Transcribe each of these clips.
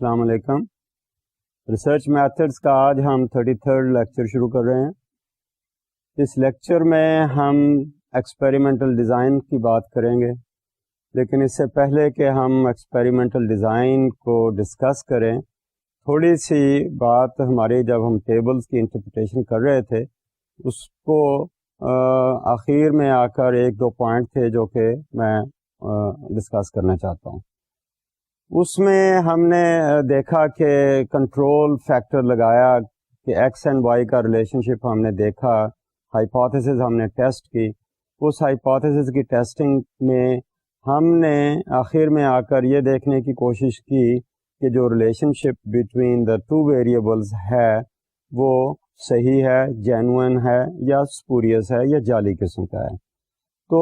السلام علیکم. Research methods کا آج ہم 33rd لیکچر شروع کر رہے ہیں. اس لیکچر میں ہم ایکسپیریمنٹل ڈیزائن کی بات کریں گے، لیکن اس سے پہلے کہ ہم ایکسپیریمنٹل ڈیزائن کو ڈسکس کریں، تھوڑی سی بات ہماری جب ہم ٹیبلز کی انٹرپریٹیشن کر رہے تھے اس کو آخر میں آ کر ایک دو پوائنٹ تھے جو کہ میں ڈسکس کرنا چاہتا ہوں. اس میں ہم نے دیکھا کہ کنٹرول فیکٹر لگایا کہ ایکس اینڈ وائی کا ریلیشن شپ ہم نے دیکھا، ہائپوتھیسز ہم نے ٹیسٹ کی. اس ہائپوتھیسز کی ٹیسٹنگ میں ہم نے آخر میں آ کر یہ دیکھنے کی کوشش کی کہ جو relation ship between the two variables ہے وہ صحیح ہے، جینوئن ہے یا اسپوریس ہے یا جعلی قسم کا ہے. تو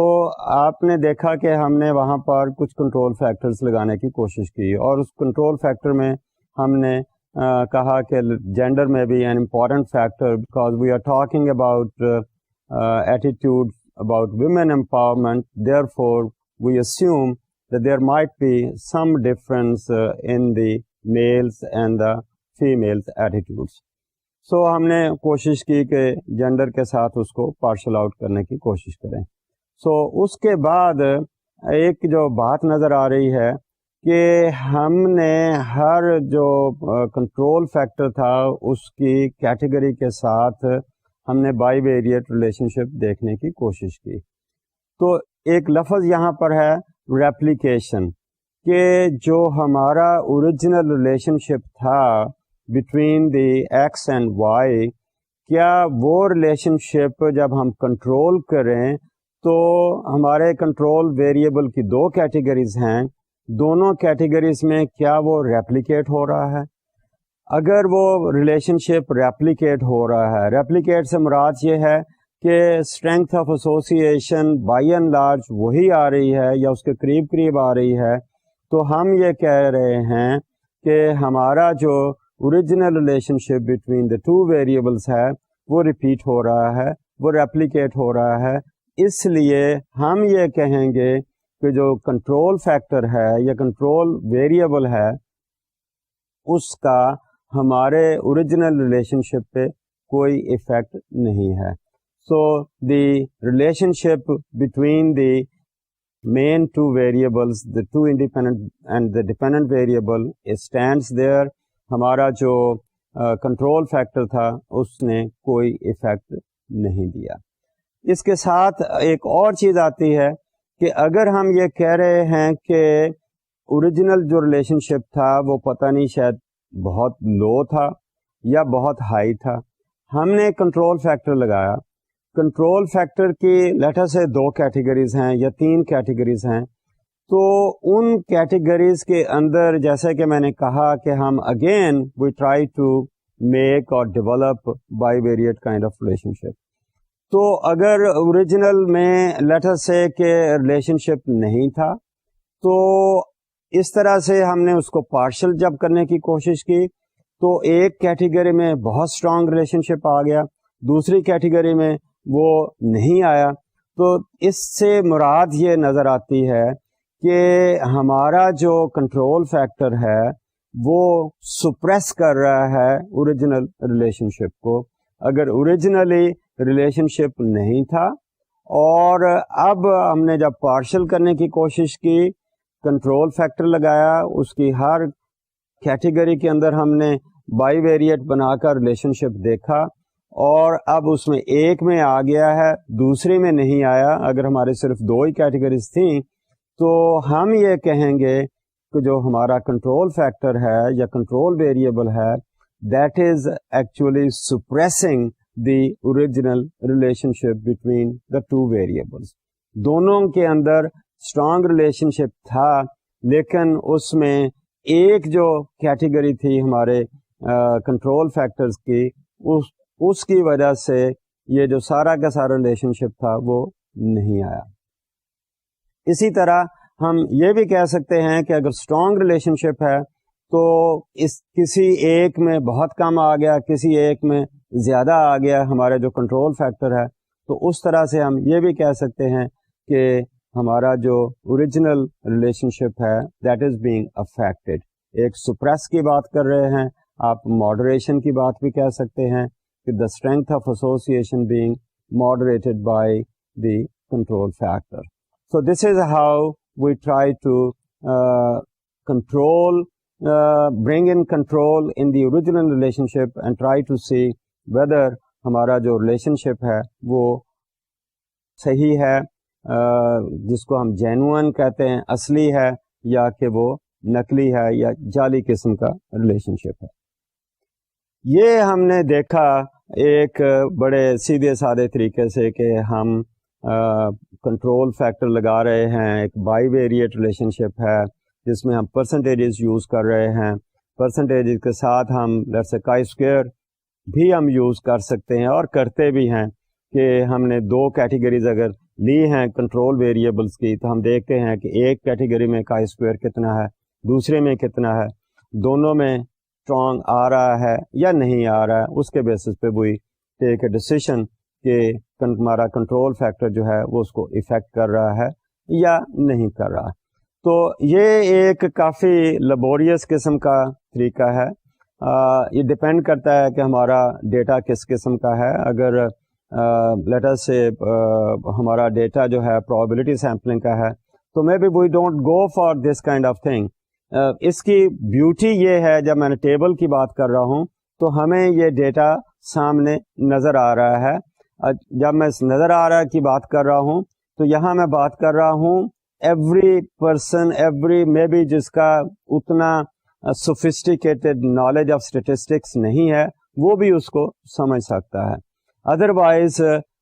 آپ نے دیکھا کہ ہم نے وہاں پر کچھ کنٹرول فیکٹرز لگانے کی کوشش کی، اور اس کنٹرول فیکٹر میں ہم نے کہا کہ جینڈر میں بھی an important factor, because we are talking about attitude about women empowerment, therefore we assume that there might be some difference in the males and the females attitudes. So ہم نے کوشش کی کہ gender کے ساتھ اس کو partial out کرنے کی کوشش کریں. سو اس کے بعد ایک جو بات نظر آ رہی ہے کہ ہم نے ہر جو کنٹرول فیکٹر تھا اس کی کیٹیگری کے ساتھ ہم نے بائی ویریٹ ریلیشن شپ دیکھنے کی کوشش کی. تو ایک لفظ یہاں پر ہے ریپلیکیشن، کہ جو ہمارا اوریجنل ریلیشن شپ تھا between the x and y, کیا وہ ریلیشن شپ جب ہم کنٹرول کریں تو ہمارے کنٹرول ویریبل کی دو کیٹیگریز ہیں، دونوں کیٹیگریز میں کیا وہ ریپلیکیٹ ہو رہا ہے؟ اگر وہ ریلیشن شپ ریپلیکیٹ ہو رہا ہے، ریپلیکیٹ سے مراد یہ ہے کہ strength of association by and large وہی آ رہی ہے یا اس کے قریب قریب آ رہی ہے، تو ہم یہ کہہ رہے ہیں کہ ہمارا جو original relationship between the two variables ہے وہ ریپیٹ ہو رہا ہے، وہ ریپلیکیٹ ہو رہا ہے. اس لیے ہم یہ کہیں گے کہ جو کنٹرول فیکٹر ہے یا کنٹرول ویریبل ہے اس کا ہمارے اوریجنل ریلیشن شپ پہ کوئی ایفیکٹ نہیں ہے. So the relationship between the main two variables, the two independent and the dependent variable, it stands there. ہمارا جو کنٹرول فیکٹر تھا اس نے کوئی ایفیکٹ نہیں دیا. اس کے ساتھ ایک اور چیز آتی ہے کہ اگر ہم یہ کہہ رہے ہیں کہ اوریجنل جو ریلیشن شپ تھا وہ پتہ نہیں شاید بہت لو تھا یا بہت ہائی تھا، ہم نے کنٹرول فیکٹر لگایا. کنٹرول فیکٹر کی لیٹر سے دو کیٹیگریز ہیں یا تین کیٹیگریز ہیں، تو ان کیٹیگریز کے اندر جیسے کہ میں نے کہا کہ ہم again we try to make اور develop bivariate kind of relationship. تو اگر اوریجنل میں لیٹر سے کہ ریلیشن شپ نہیں تھا تو اس طرح سے ہم نے اس کو پارشل جب کرنے کی کوشش کی تو ایک کیٹیگری میں بہت اسٹرانگ ریلیشن شپ آ گیا، دوسری کیٹیگری میں وہ نہیں آیا. تو اس سے مراد یہ نظر آتی ہے کہ ہمارا جو کنٹرول فیکٹر ہے وہ سپریس کر رہا ہے اوریجنل ریلیشن شپ کو. اگر اوریجنلی ریلیشن شپ نہیں تھا اور اب ہم نے جب پارشل کرنے کی کوشش کی، کنٹرول فیکٹر لگایا، اس کی ہر کیٹیگری کے اندر ہم نے بائی ویریٹ بنا کر ریلیشن شپ دیکھا، اور اب اس میں ایک میں آ گیا ہے دوسری میں نہیں آیا. اگر ہمارے صرف دو ہی کیٹیگریز تھیں تو ہم یہ کہیں گے کہ جو ہمارا کنٹرول فیکٹر ہے یا کنٹرول ویریبل ہے that is actually suppressing the original relationship between the two variables. دونوں کے اندر اسٹرانگ ریلیشن شپ تھا، لیکن اس میں ایک جو کیٹیگری تھی ہمارے کنٹرول فیکٹرز کی، اس کی وجہ سے یہ جو سارا کا سارا ریلیشن شپ تھا وہ نہیں آیا. اسی طرح ہم یہ بھی کہہ سکتے ہیں کہ اگر اسٹرانگ ریلیشن شپ ہے تو اس کسی ایک میں بہت کم آ گیا، کسی ایک میں زیادہ آ گیا ہمارا جو کنٹرول فیکٹر ہے، تو اس طرح سے ہم یہ بھی کہہ سکتے ہیں کہ ہمارا جو اوریجنل ریلیشن شپ ہے دیٹ از بینگ افیکٹڈ. ایک سپریس کی بات کر رہے ہیں, آپ ماڈریشن کی بات بھی کہہ سکتے ہیں کہ the strength of association being moderated by the control factor. So this is how we try to bring in control in the original relationship and try to see whether ہمارا جو relationship ہے وہ صحیح ہے, جس کو ہم genuine کہتے ہیں, اصلی ہے, یا کہ وہ نقلی ہے یا جعلی قسم کا relationship ہے. یہ ہم نے دیکھا ایک بڑے سیدھے سادے طریقے سے کہ ہم کنٹرول فیکٹر لگا رہے ہیں, ایک بائی ویریٹ ریلیشن شپ ہے جس میں ہم پرسنٹیجز یوز کر رہے ہیں. پرسنٹیجز کے ساتھ ہم لیٹس کائی اسکوئر بھی ہم یوز کر سکتے ہیں اور کرتے بھی ہیں کہ ہم نے دو کیٹیگریز اگر لی ہیں کنٹرول ویریبلس کی, تو ہم دیکھتے ہیں کہ ایک کیٹیگری میں کائی اسکوئر کتنا ہے, دوسرے میں کتنا ہے, دونوں میں اسٹرانگ آ رہا ہے یا نہیں آ رہا ہے. اس کے بیسس پہ وہی ٹیک اے ڈیسیشن کہ ہمارا کنٹرول فیکٹر جو ہے وہ اس کو افیکٹ کر رہا ہے یا نہیں کر رہا. تو یہ ایک کافی لیبوریس قسم کا طریقہ ہے. یہ ڈپینڈ کرتا ہے کہ ہمارا ڈیٹا کس قسم کا ہے. اگر لیٹ اس سے ہمارا ڈیٹا جو ہے پرابیبلٹی سیمپلنگ کا ہے تو maybe we don't go for this kind of thing. اس کی بیوٹی یہ ہے, جب میں نے ٹیبل کی بات کر رہا ہوں تو ہمیں یہ ڈیٹا سامنے نظر آ رہا ہے. جب میں نظر آ رہا کی بات کر رہا ہوں تو یہاں میں بات کر رہا ہوں every person, every maybe جس کا اتنا سوفسٹیکیٹڈ نالج آف اسٹیٹسٹکس نہیں ہے وہ بھی اس کو سمجھ سکتا ہے. ادروائز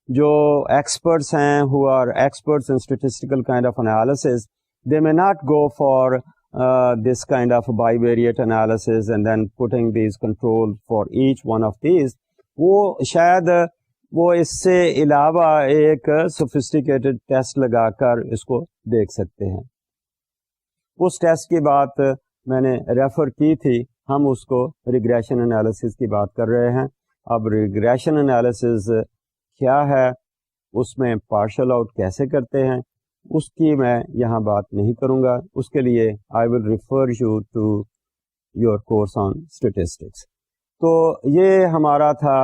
جو ایکسپرٹس ہیں who are experts in statistical kind of analysis, they may not go for this kind of bivariate analysis and then putting these controls for each one of these. وہ شاید وہ اس سے علاوہ ایک سوفسٹیکیٹڈ ٹیسٹ لگا کر اس کو دیکھ سکتے ہیں. اس ٹیسٹ کی بات میں نے ریفر کی تھی, ہم اس کو ریگریشن انالیسس کی بات کر رہے ہیں. اب ریگریشن انالیسس کیا ہے, اس میں پارشل آؤٹ کیسے کرتے ہیں, اس کی میں یہاں بات نہیں کروں گا. اس کے لیے I will refer you to your course on statistics. تو یہ ہمارا تھا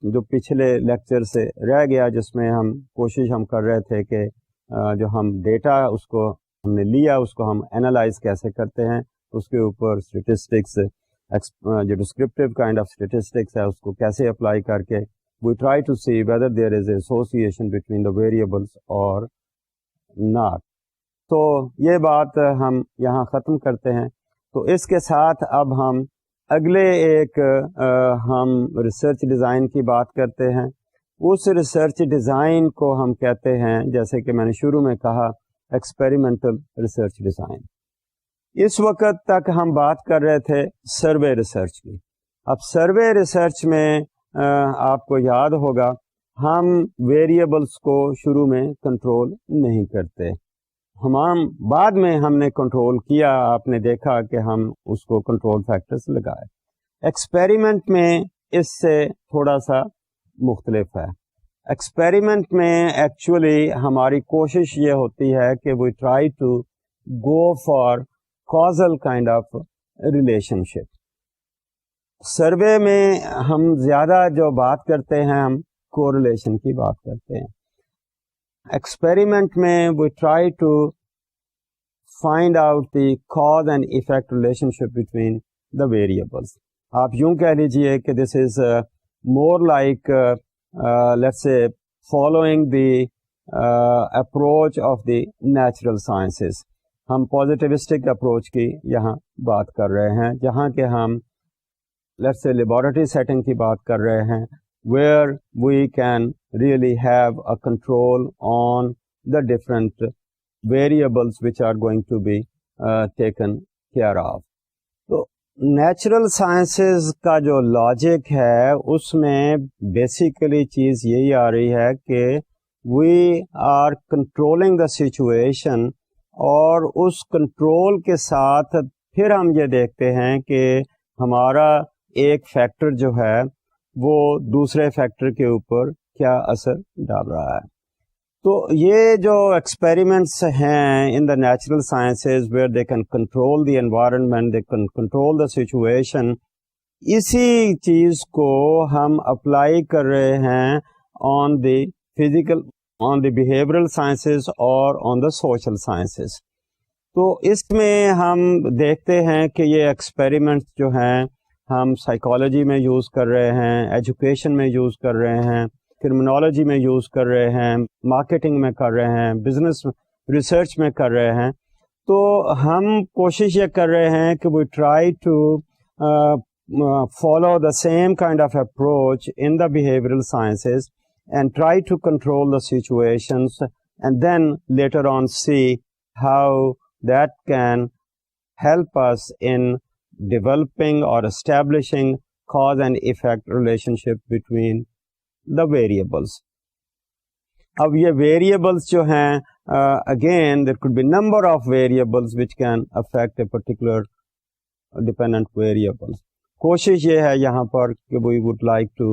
جو پچھلے لیکچر سے رہ گیا, جس میں ہم کوشش کر رہے تھے کہ جو ہم ڈیٹا اس کو ہم نے لیا اس کو ہم اینالائز کیسے کرتے ہیں, اس کے اوپر اسٹیٹسٹکس جو ڈسکرپٹیو کائنڈ آف اسٹیٹسٹکس ہے اس کو کیسے اپلائی کر کے we try to see whether there is association between the variables or not. تو یہ بات ہم یہاں ختم کرتے ہیں. تو اس کے ساتھ اب ہم اگلے ایک ہم ریسرچ ڈیزائن کی بات کرتے ہیں. اس ریسرچ ڈیزائن کو ہم کہتے ہیں, جیسے کہ میں نے شروع میں کہا, ایکسپیریمنٹل ریسرچ ڈیزائن. اس وقت تک ہم بات کر رہے تھے سروے ریسرچ کی. اب سروے ریسرچ میں آپ کو یاد ہوگا ہم ویریبلس کو شروع میں کنٹرول نہیں کرتے, ہم بعد میں ہم نے کنٹرول کیا. آپ نے دیکھا کہ ہم اس کو کنٹرول فیکٹرز لگائے. ایکسپیریمنٹ میں اس سے تھوڑا سا مختلف ہے. ایکسپیریمنٹ میں ایکچولی ہماری کوشش یہ ہوتی ہے کہ we try to go for causal kind of relationship. Survey میں ہم زیادہ جو بات کرتے ہیں ہم کوریلیشن کی بات کرتے ہیں. ایکسپیریمنٹ میں we try to find out the cause and effect relationship between the variables. آپ یوں کہہ لیجئے کہ this is more like let's say following the approach of the natural sciences. ہم پازیٹیوسٹک اپروچ کی یہاں بات کر رہے ہیں, جہاں کہ ہم لیٹس سے لیبارٹری سیٹنگ کی بات کر رہے ہیں, where we can really have a control on the different variables which are going to be taken care of. تو نیچرل سائنسز کا جو لاجک ہے اس میں بیسیکلی چیز یہی آ رہی ہے کہ we are controlling the situation, اور اس کنٹرول کے ساتھ پھر ہم یہ دیکھتے ہیں کہ ہمارا ایک فیکٹر جو ہے وہ دوسرے فیکٹر کے اوپر کیا اثر ڈال رہا ہے. تو یہ جو ایکسپیریمنٹس ہیں in the natural sciences where they can control the environment, they can control the situation, اسی چیز کو ہم اپلائی کر رہے ہیں on the physical, on the behavioural sciences اور آن دا سوشل سائنسز. تو اس میں ہم دیکھتے ہیں کہ یہ ایکسپیریمنٹس جو ہیں ہم سائیکالوجی میں یوز کر رہے ہیں, ایجوکیشن میں یوز کر رہے ہیں, کرمنالوجی میں یوز کر رہے ہیں, مارکیٹنگ میں کر رہے ہیں, بزنس ریسرچ میں کر رہے ہیں. تو ہم کوشش یہ کر رہے ہیں کہ we try to follow the same kind of approach in the behavioral sciences and try to control the situations, and then later on see how that can help us in developing or establishing cause and effect relationship between the variables. اب یہ variables جو ہیں again there could be number of variables which can affect a particular dependent variable. کوشش یہ ہے یہاں پر کہ we would like to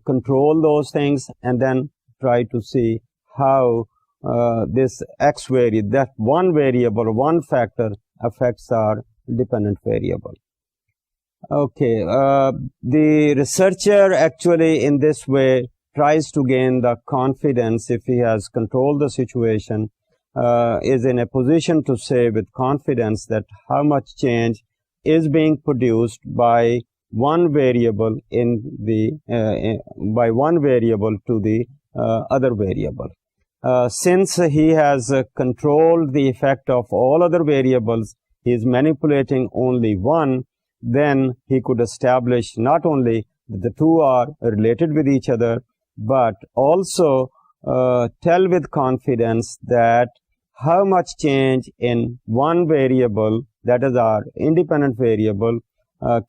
control those things and then try to see how this X variable, that one variable, one factor affects our dependent variable. Okay, the researcher actually in this way tries to gain the confidence. If he has controlled the situation, is in a position to say with confidence that how much change is being produced by one variable in the by one variable to the other variable. Since he has controlled the effect of all other variables, he is manipulating only one, then he could establish not only that the two are related with each other, but also tell with confidence that how much change in one variable, that is our independent variable,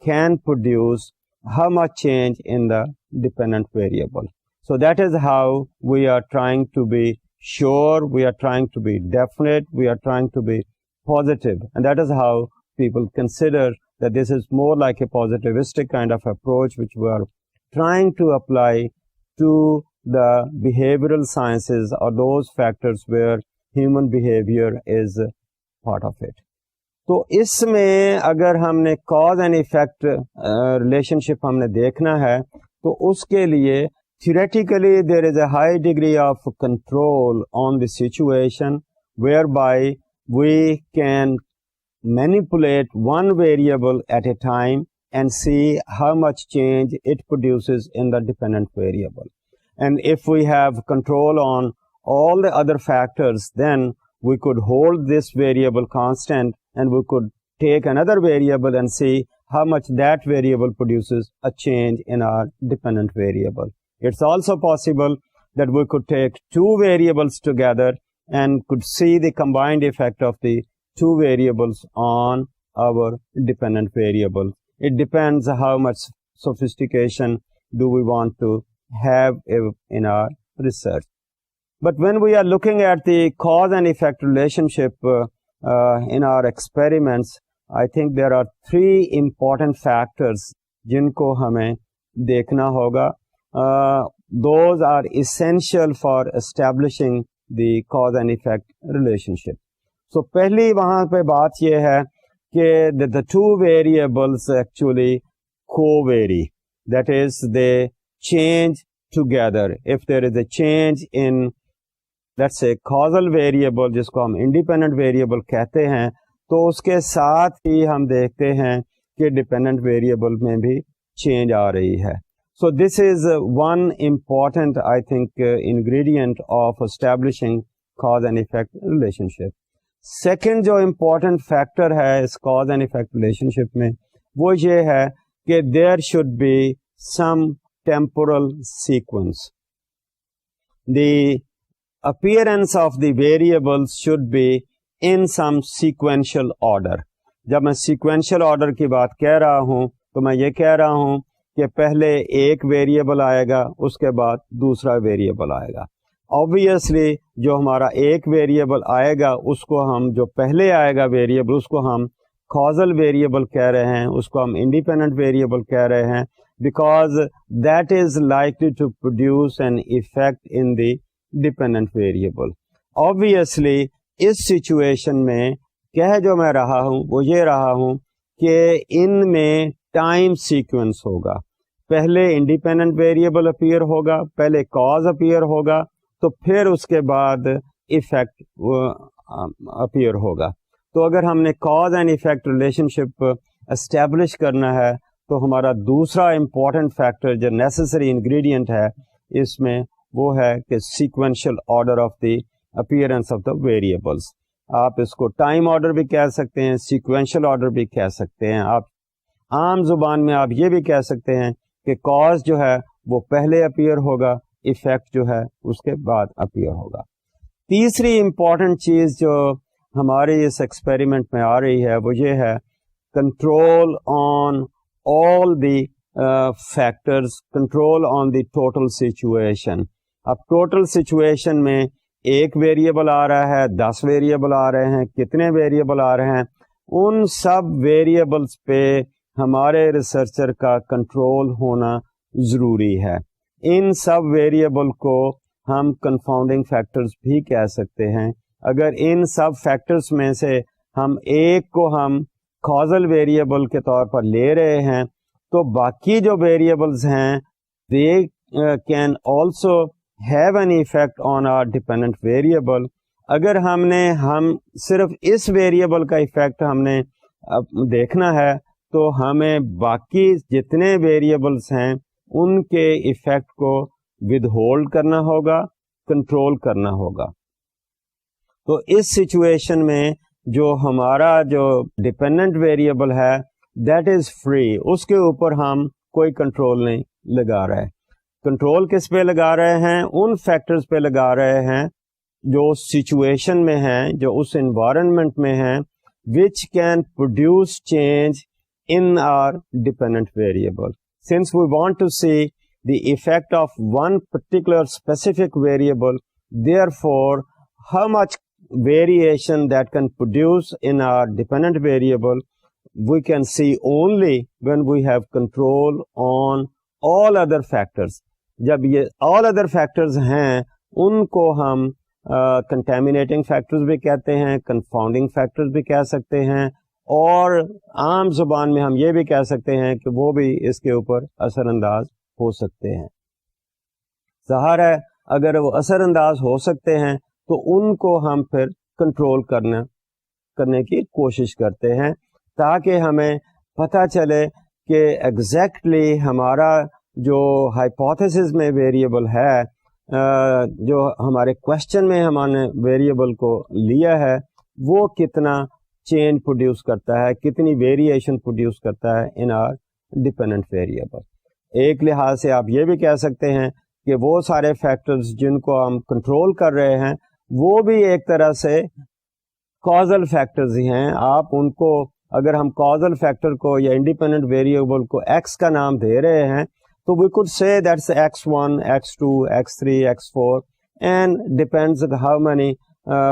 can produce how much change in the dependent variable. So that is how we are trying to be sure, we are trying to be definite, we are trying to be positive, and that is how people consider that this is more like a positivistic kind of approach which we are trying to apply to the behavioral sciences or those factors where human behavior is part of it. تو اس میں اگر ہم نے cause and effect relation شپ ہم نے دیکھنا ہے تو اس کے لیے theoretically there is a high degree of control on the situation whereby we can manipulate one variable at a time and see how much change it produces in the dependent variable. And if we have control on all the other factors, then we could hold this variable constant and we could take another variable and see how much that variable produces a change in our dependent variable. It's also possible that we could take two variables together and could see the combined effect of the two variables on our dependent variable. It depends how much sophistication do we want to have in our research. But when we are looking at the cause and effect relationship in our experiments, I think there are three important factors jinko hame dekhna hoga. Those are essential for establishing the cause and effect relationship. So pehli wahan pe baat ye hai کہ the two variables actually co-vary. That is, they change together. If there is a change in, let's say, causal variable, جس کو ہم independent variable کہتے ہیں, تو اس کے ساتھ ہی ہم دیکھتے ہیں کہ dependent variable میں بھی change آ رہی ہے. So this is one important, I think, ingredient of establishing cause and effect relationship. Second جو امپورٹنٹ فیکٹر ہے اس cause and effect relationship میں وہ یہ ہے کہ there should be some temporal sequence. The appearance of the variables should be in some sequential order. جب میں سیکوینشل آرڈر کی بات کہہ رہا ہوں تو میں یہ کہہ رہا ہوں کہ پہلے ایک ویریبل آئے گا, اس کے بعد دوسرا ویریبل آئے گا. Obviously جو ہمارا ایک ویریبل آئے گا اس کو ہم, جو پہلے آئے گا ویریبل, اس کو ہم causal ویریبل کہہ رہے ہیں, اس کو ہم independent ویریبل کہہ رہے ہیں, because that is likely to produce an effect in the dependent variable. obviously اس سچویشن میں کہہ جو میں رہا ہوں وہ یہ رہا ہوں کہ ان میں ٹائم سیکوینس ہوگا. پہلے انڈیپینڈنٹ ویریبل اپیئر ہوگا, پہلے کاز اپیئر ہوگا, تو پھر اس کے بعد ایفیکٹ اپیئر ہوگا. تو اگر ہم نے cause and effect relationship establish کرنا ہے تو ہمارا دوسرا امپورٹنٹ فیکٹر جو نیسسری انگریڈینٹ ہے اس میں وہ ہے کہ sequential order of the appearance of the variables. آپ اس کو ٹائم آرڈر بھی کہہ سکتے ہیں, سیکوینشل آرڈر بھی کہہ سکتے ہیں. آپ عام زبان میں آپ یہ بھی کہہ سکتے ہیں کہ کاز جو ہے وہ پہلے اپیئر ہوگا, ایفیکٹ جو ہے اس کے بعد اپیئر ہوگا. تیسری امپورٹنٹ چیز جو ہمارے اس ایکسپیریمنٹ میں آ رہی ہے وہ یہ ہے control on all the factors, control on the total situation. اب ٹوٹل سچویشن میں ایک ویریبل آ رہا ہے, 10 ویریبل آ رہے ہیں, کتنے ویریبل آ رہے ہیں, ان سب ویریبلس پہ ہمارے ریسرچر کا کنٹرول ہونا ضروری ہے. ان سب ویریبل کو ہم کنفاؤنڈنگ فیکٹرز بھی کہہ سکتے ہیں. اگر ان سب فیکٹرز میں سے ہم ایک کو ہم کازل ویریبل کے طور پر لے رہے ہیں تو باقی جو ویریبلز ہیں they can also have an effect on our dependent variable. اگر ہم صرف اس ویریبل کا ایفیکٹ ہم نے دیکھنا ہے تو ہمیں باقی جتنے ویریبلز ہیں ان کے ایفیکٹ کو ود ہولڈ کرنا ہوگا, کنٹرول کرنا ہوگا. تو اس سچویشن میں جو ہمارا جو ڈپینڈنٹ ویریبل ہے دیٹ از فری, اس کے اوپر ہم کوئی کنٹرول نہیں لگا رہے. کنٹرول کس پہ لگا رہے ہیں؟ ان فیکٹرز پہ لگا رہے ہیں جو سچویشن میں ہیں, جو اس انوائرمنٹ میں ہیں, which can produce change in our dependent variable. Since we want to see the effect of one particular specific variable, therefore how much variation that can produce in our dependent variable we can see only when we have control on all other factors. جب یہ all other factors ہیں ان کو ہم contaminating factors بھی کہتے ہیں, confounding factors بھی کہہ سکتے ہیں, اور عام زبان میں ہم یہ بھی کہہ سکتے ہیں کہ وہ بھی اس کے اوپر اثر انداز ہو سکتے ہیں. ظاہر ہے اگر وہ اثر انداز ہو سکتے ہیں تو ان کو ہم پھر کنٹرول کرنے کی کوشش کرتے ہیں تاکہ ہمیں پتہ چلے کہ ایگزیکٹلی ہمارا جو ہائپوتھیسس میں ویریبل ہے, جو ہمارے کوشچن میں ہم نے ویریبل کو لیا ہے, وہ کتنا چینج پروڈیوس کرتا ہے, کتنی ویریشن پروڈیوس کرتا ہے ان آر ڈپینڈنٹ ویریبل. ایک لحاظ سے آپ یہ بھی کہہ سکتے ہیں کہ وہ سارے فیکٹرز جن کو ہم کنٹرول کر رہے ہیں وہ بھی ایک طرح سے کازل فیکٹرز ہی ہیں. آپ ان کو اگر ہم کازل فیکٹر کو یا انڈیپینڈنٹ ویریبل کو ایکس کا نام دے رہے ہیں تو وی کوڈ سے that's x1, x2, x3, x4 and depends how many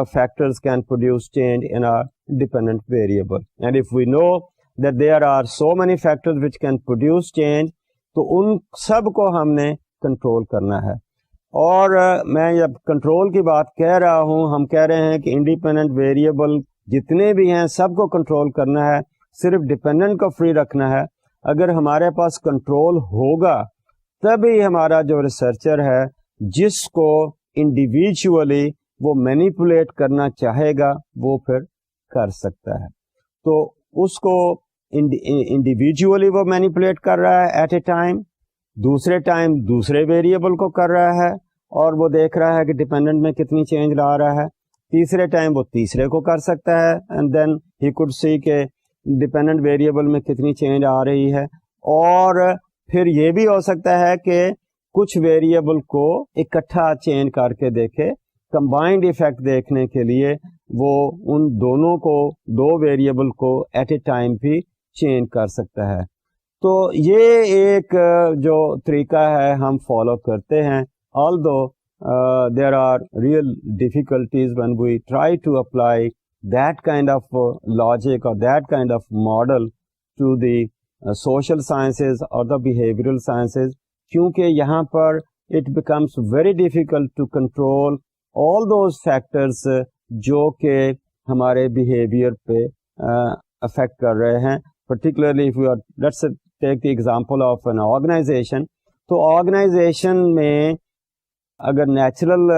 factors can produce change in our dependent variable. And if we know that there are so many factors which can produce change تو ان سب کو ہم نے control کرنا ہے. اور میں جب control کی بات کہہ رہا ہوں, ہم کہہ رہے ہیں کہ انڈیپینڈنٹ ویریبل جتنے بھی ہیں سب کو کنٹرول کرنا ہے, صرف ڈپینڈنٹ کو فری رکھنا ہے. اگر ہمارے پاس کنٹرول ہوگا تبھی ہمارا جو ریسرچر ہے جس کو انڈیویجولی وہ مینیپولیٹ کرنا چاہے گا وہ پھر کر سکتا ہے. تو اس کو انڈیویجولی وہ مینیپولیٹ کر رہا ہے ایٹ اے ٹائم, دوسرے ٹائم دوسرے ویریبل کو کر رہا ہے اور وہ دیکھ رہا ہے کہ ڈپینڈنٹ میں کتنی چینج لا رہا ہے, تیسرے ٹائم وہ تیسرے کو کر سکتا ہے and then he could see کہ ڈپینڈنٹ ویریبل میں کتنی چینج آ رہی ہے. اور پھر یہ بھی ہو سکتا ہے کہ کچھ ویریبل کو اکٹھا چینج کر کے دیکھے, کمبائنڈ ایفیکٹ دیکھنے کے لیے وہ ان دونوں کو, دو ویریبل کو ایٹ اے ٹائم بھی چینج کر سکتا ہے. تو یہ ایک جو طریقہ ہے ہم فالو کرتے ہیں, although there are real difficulties when we try to apply that kind of logic or that kind of model to the social sciences or the behavioral sciences, کیونکہ یہاں پر it becomes very difficult to control all those factors جو کہ ہمارے behaviour پہ effect کر رہے ہیں. particularly if we are, let's take the example of an organization. تو آرگنائزیشن میں اگر نیچرل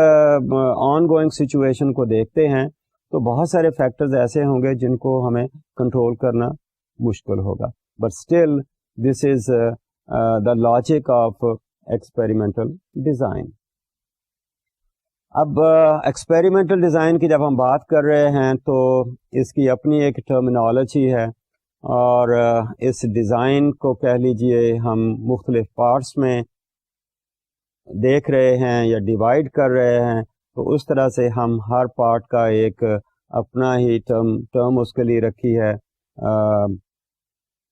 آن گوئنگ سچویشن کو دیکھتے ہیں تو بہت سارے فیکٹرز ایسے ہوں گے جن کو ہمیں کنٹرول کرنا مشکل ہوگا. But still this is the logic of experimental design. اب ایکسپیریمنٹل ڈیزائن کی جب ہم بات کر رہے ہیں تو اس کی اپنی ایک ٹرمینالوجی ہے, اور اس ڈیزائن کو کہہ لیجئے ہم مختلف پارٹس میں دیکھ رہے ہیں یا ڈیوائڈ کر رہے ہیں, تو اس طرح سے ہم ہر پارٹ کا ایک اپنا ہی ٹرم اس کے لیے رکھی ہے,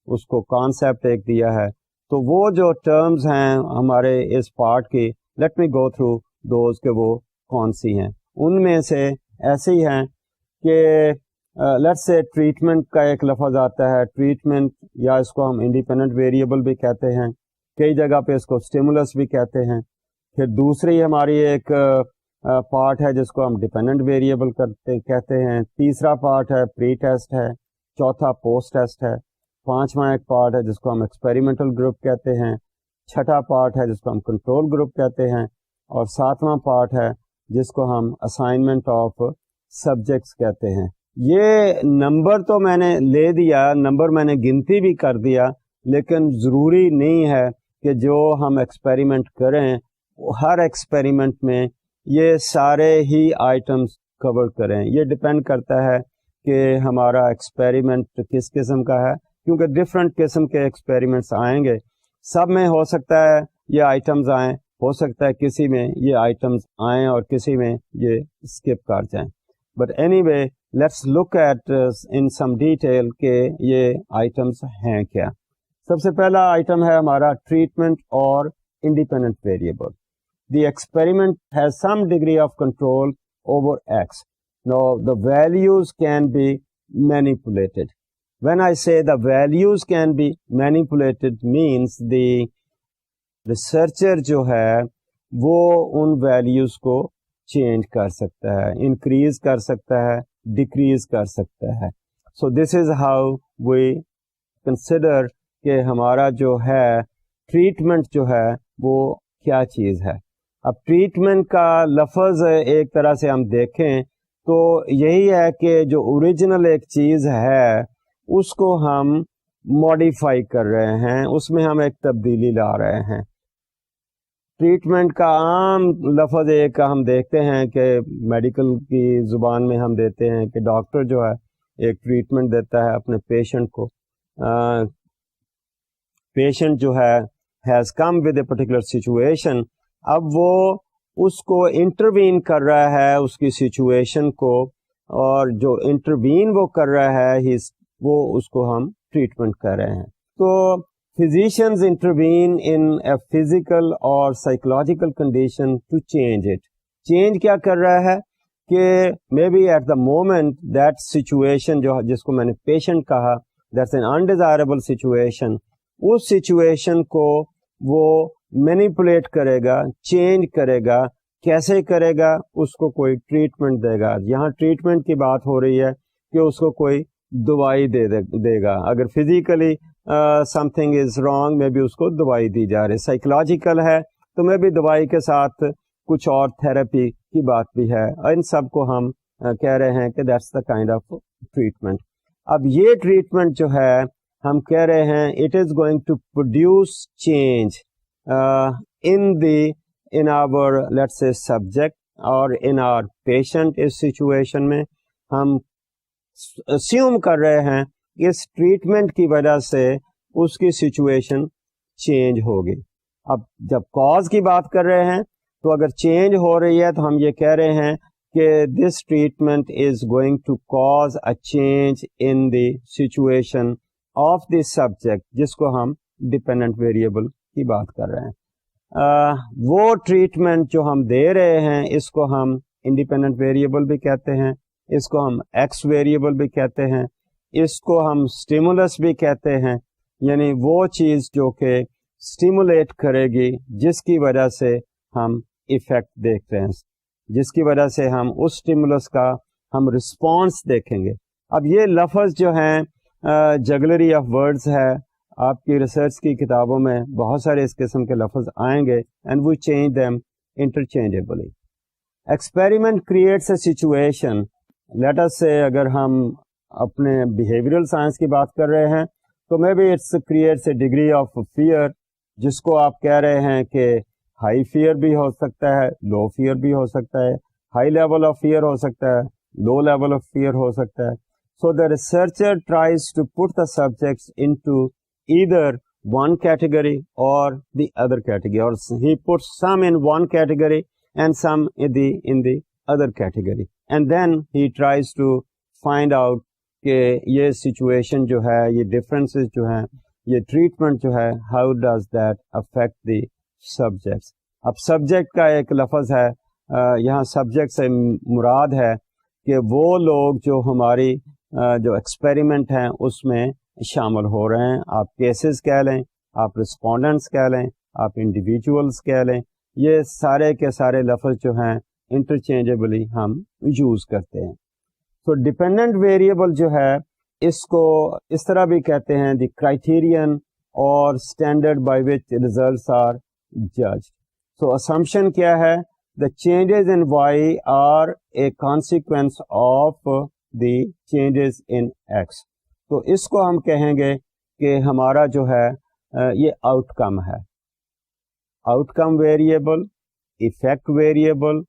اس کو کانسیپٹ ایک دیا ہے. تو وہ جو ٹرمز ہیں ہمارے اس پارٹ کی, let me go through those کہ وہ کون سی ہیں. ان میں سے ایسے ہی ہیں کہ لیٹس سے ٹریٹمنٹ کا ایک لفظ آتا ہے. ٹریٹمنٹ یا اس کو ہم انڈیپینڈنٹ ویریبل بھی کہتے ہیں, کئی جگہ پہ اس کو اسٹیمولس بھی کہتے ہیں. پھر دوسری ہماری ایک پارٹ ہے جس کو ہم ڈیپینڈنٹ ویریبل کہتے ہیں. تیسرا پارٹ ہے پری ٹیسٹ ہے. چوتھا پوسٹ ٹیسٹ ہے. پانچواں ایک پارٹ ہے جس کو ہم ایکسپیریمنٹل گروپ کہتے ہیں. چھٹا پارٹ ہے جس کو ہم کنٹرول گروپ کہتے ہیں. اور ساتواں پارٹ ہے جس کو ہم اسائنمنٹ آف سبجیکٹس کہتے ہیں. یہ نمبر تو میں نے لے دیا, نمبر میں نے گنتی بھی کر دیا, لیکن ضروری نہیں ہے کہ جو ہم ایکسپیریمنٹ کریں ہر ایکسپیریمنٹ میں یہ سارے ہی آئٹمس کور کریں. یہ ڈپینڈ کرتا ہے کہ ہمارا ایکسپیریمنٹ کس قسم کا ہے, کیونکہ ڈفرینٹ قسم کے ایکسپیریمنٹس آئیں گے. سب میں ہو سکتا ہے یہ آئٹمز آئیں, ہو سکتا ہے کسی میں یہ آئٹمز آئیں اور کسی میں یہ اسکپ کر جائیں. But anyway let's look at in some detail کہ یہ آئٹمس ہیں کیا. سب سے پہلا آئٹم ہے ہمارا ٹریٹمنٹ اور independent variable. The experiment has some degree of control over X. Now the values can be manipulated. When I say the values can be manipulated means the researcher جو ہے وہ ان ویلیوز کو change کر سکتا ہے, increase کر سکتا ہے, ڈیکریز کر سکتا ہے. So this is how we consider کہ ہمارا جو ہے ٹریٹمنٹ جو ہے وہ کیا چیز ہے. اب ٹریٹمنٹ کا لفظ ایک طرح سے ہم دیکھیں تو یہی ہے کہ جو اوریجنل ایک چیز ہے اس کو ہم ماڈیفائی کر رہے ہیں, اس میں ہم ایک تبدیلی لا رہے ہیں. ٹریٹمنٹ کا عام لفظ ایک ہم دیکھتے ہیں کہ میڈیکل کی زبان میں ہم دیتے ہیں کہ ڈاکٹر جو ہے ایک ٹریٹمنٹ دیتا ہے اپنے پیشنٹ کو. پیشنٹ جو ہے has come with a particular situation, اب وہ اس کو انٹروین کر رہا ہے اس کی سچویشن کو, اور جو انٹروین وہ کر رہا ہے وہ اس کو ہم ٹریٹمنٹ کر رہے ہیں. تو physicians intervene in a physical or psychological condition to change it. Change کیا کر رہا ہے کہ maybe at the moment that situation جو جس کو میں نے patient کہا, that's an undesirable situation, us situation کو وہ manipulate کرے گا, change کرے گا. کیسے کرے گا؟ اس کو کوئی ٹریٹمنٹ دے گا. یہاں ٹریٹمنٹ کی بات ہو رہی ہے کہ اس کو کوئی دوائی دے گا. اگر physically some thing is wrong میں بھی اس کو دوائی دی جا رہی. سائیکولوجیکل ہے تو میں بھی دوائی کے ساتھ کچھ اور تھراپی کی بات بھی ہے. ان سب کو ہم کہہ رہے ہیں کہ that's the kind of treatment. اب یہ ٹریٹمنٹ جو ہے ہم کہہ رہے ہیں it is going to produce change in our let's say subject or in our patient. اس سچویشن میں ہم assume کر رہے ہیں کہ اس ٹریٹمنٹ کی وجہ سے اس کی سچویشن چینج ہوگی. اب جب کاز کی بات کر رہے ہیں تو اگر چینج ہو رہی ہے تو ہم یہ کہہ رہے ہیں کہ this treatment is going to cause a change in the situation of the subject, جس کو ہم ڈپینڈنٹ ویریبل کی بات کر رہے ہیں. وہ ٹریٹمنٹ جو ہم دے رہے ہیں اس کو ہم انڈیپینڈنٹ ویریبل بھی کہتے ہیں, اس کو ہم ایکس ویریبل بھی کہتے ہیں, اس کو ہم اسٹیمولس بھی کہتے ہیں. یعنی وہ چیز جو کہ اسٹیمولیٹ کرے گی, جس کی وجہ سے ہم ایفیکٹ دیکھ رہے ہیں, جس کی وجہ سے ہم اس اسٹیمولس کا ہم رسپانس دیکھیں گے. اب یہ لفظ جو ہیں جگلری آف ورڈز ہے, آپ کی ریسرچ کی کتابوں میں بہت سارے اس قسم کے لفظ آئیں گے, and we change them interchangeably. Experiment creates a situation, let us سے اگر ہم اپنے بیہیویئرل سائنس کی بات کر رہے ہیں تو maybe it's creates a degree of fear, جس کو آپ کہہ رہے ہیں کہ ہائی فیئر بھی ہو سکتا ہے, لو فیئر بھی ہو سکتا ہے, ہائی لیول آف فیئر ہو سکتا ہے, لو لیول آف فیئر ہو سکتا ہے. So the researcher tries to put the subjects into either one category or the other category, or he puts some in one category and some in the other category, and then he tries to find out کہ یہ situation جو ہے, یہ differences جو ہیں, یہ treatment جو ہے, how does that affect the subjects. اب سبجیکٹ کا ایک لفظ ہے یہاں, سبجیکٹ سے مراد ہے کہ وہ لوگ جو ہماری جو ایکسپیریمنٹ ہیں اس میں شامل ہو رہے ہیں. آپ کیسز کہہ لیں, آپ رسپونڈنٹس کہہ لیں, آپ انڈیویجولس کہہ لیں, یہ سارے کے سارے لفظ جو ہیں انٹرچینجیبلی ہم یوز کرتے ہیں. تو ڈپینڈنٹ ویریبل جو ہے اس کو اس طرح بھی کہتے ہیں دی کرائٹیرین اور standard by which results are judged. So assumption کیا ہے, the changes in y are a consequence of the changes in x. تو اس کو ہم کہیں گے کہ ہمارا جو ہے یہ آؤٹ کم ہے, outcome variable, effect variable,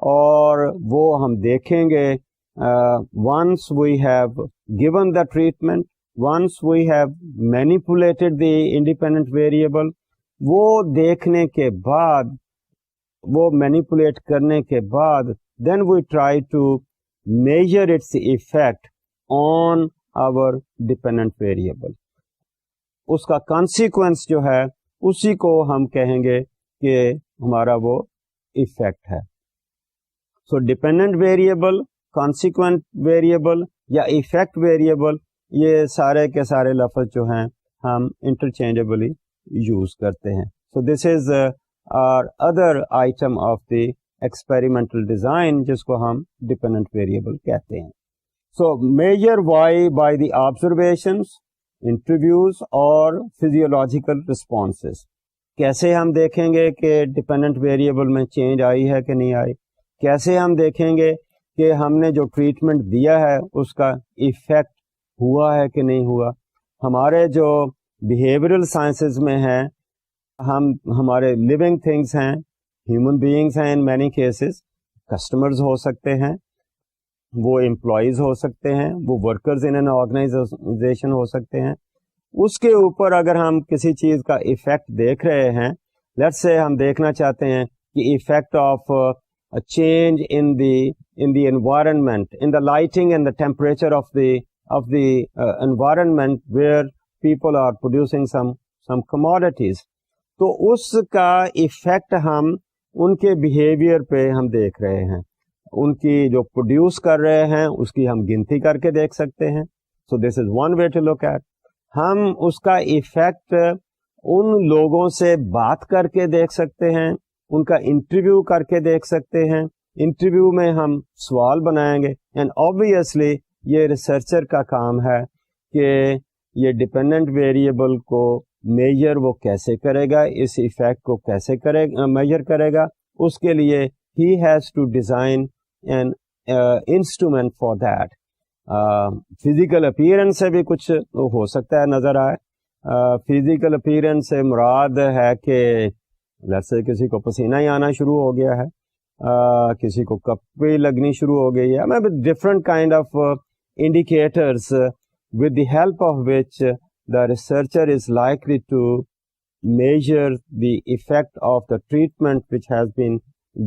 اور وہ ہم دیکھیں گے once we have given the treatment, once we have manipulated the independent variable, وہ دیکھنے کے بعد, وہ مینیپولیٹ کرنے کے بعد, then we try to measure its effect on our dependent variable. اس کا consequence جو ہے اسی کو ہم کہیں گے کہ ہمارا وہ effect ہے. So dependent variable, consequent variable یا ایفیکٹ ویریبل, یہ سارے کے سارے لفظ جو ہیں ہم انٹرچینجیبلی یوز کرتے ہیں. So this is our other item of the experimental design, جس کو ہم ڈپینڈنٹ ویریبل کہتے ہیں. So measure Y by the observations, interviews اور فزیولوجیکل رسپانسز. کیسے ہم دیکھیں گے کہ ڈپینڈنٹ ویریبل میں چینج آئی ہے کہ نہیں آئی, کیسے ہم دیکھیں گے کہ ہم نے جو ٹریٹمنٹ دیا ہے اس کا ایفیکٹ ہوا ہے کہ نہیں ہوا. ہمارے جو بیہیویئرل سائنسز میں ہیں, ہمارے لیونگ تھنگس ہیں, ہیومن بینگس ہیں, ان مینی کیسز کسٹمرز ہو سکتے ہیں, وہ امپلائیز ہو سکتے ہیں, وہ ورکرز ان این آرگنائزیشن ہو سکتے ہیں. اس کے اوپر اگر ہم کسی چیز کا ایفیکٹ دیکھ رہے ہیں, لیٹس سے ہم دیکھنا چاہتے ہیں کہ effect of a change in the environment, in the lighting and the temperature of the environment where people are producing some commodities. تو اس کا ایفیکٹ ہم ان کے بیہیویئر پہ ہم دیکھ رہے ہیں, ان کی جو پروڈیوس کر رہے ہیں اس کی ہم گنتی کر کے دیکھ سکتے ہیں. So this is one way to look at. ہم اس کا ایفیکٹ ان لوگوں سے بات کر کے دیکھ سکتے ہیں, ان کا انٹرویو کر کے دیکھ سکتے ہیں. انٹرویو میں ہم سوال بنائیں گے, اینڈ آبویسلی یہ ریسرچر کا کام ہے کہ یہ ڈپینڈنٹ ویریبل کو میجر وہ کیسے کرے گا, اس ایفیکٹ کو کیسے میجر کرے گا. اس کے لیے he has to design an instrument for that. Physical appearance سے بھی کچھ ہو سکتا ہے نظر آئے. فزیکل اپیئرنس سے مراد ہے کہ جیسے کسی کو پسینہ ہی آنا شروع ہو گیا ہے, کسی کو کپڑی لگنی شروع ہو گئی ہے, different kind of indicators with the help of which the researcher is likely to measure the effect of the treatment which has been